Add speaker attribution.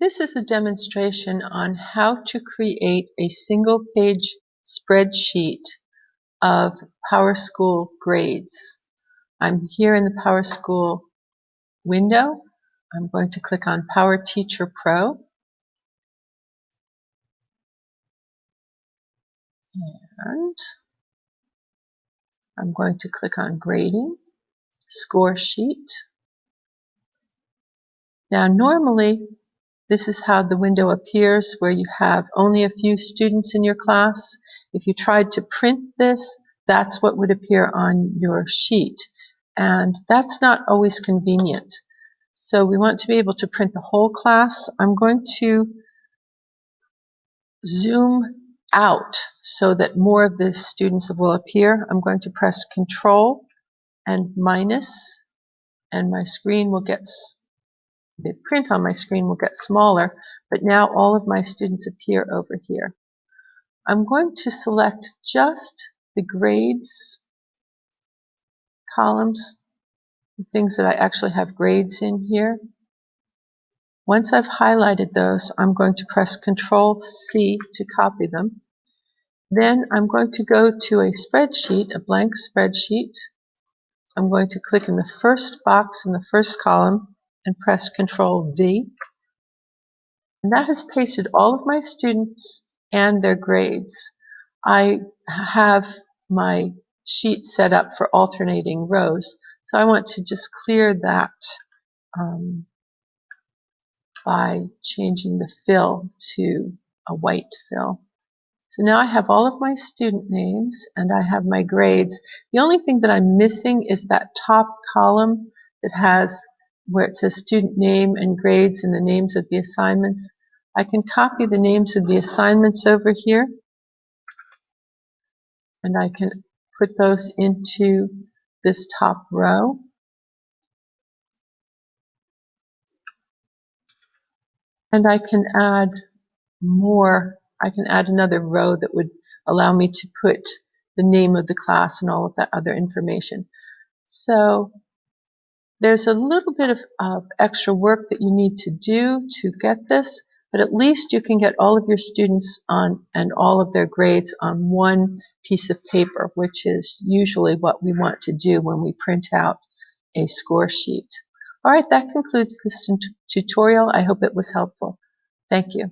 Speaker 1: This is a demonstration on how to create a single-page spreadsheet of PowerSchool grades. I'm here in the PowerSchool window. I'm going to click on PowerTeacher Pro. And I'm going to click on Grading, Score Sheet. Now normally this is how the window appears, where you have only a few students in your class. If you tried to print this, that's what would appear on your sheet. And that's not always convenient. So we want to be able to print the whole class. I'm going to zoom out so that more of the students will appear. I'm going to press Control and minus, and my screen will get the print on my screen will get smaller, but now all of my students appear over here. I'm going to select just the grades columns, the things that I actually have grades in here. Once I've highlighted those, I'm going to press Control C to copy them. Then I'm going to go to a spreadsheet, a blank spreadsheet. I'm going to click in the first box in the first column and press Control V. And that has pasted all of my students and their grades. I have my sheet set up for alternating rows, so I want to just clear that by changing the fill to a white fill. So now I have all of my student names and I have my grades. The only thing that I'm missing is that top column that has where it says student name and grades and the names of the assignments. I can copy the names of the assignments over here and I can put those into this top row. And I can add more. I can add another row that would allow me to put the name of the class and all of that other information. So there's a little bit of extra work that you need to do to get this, but at least you can get all of your students on and all of their grades on one piece of paper, which is usually what we want to do when we print out a score sheet. All right, that concludes this tutorial. I hope it was helpful. Thank you.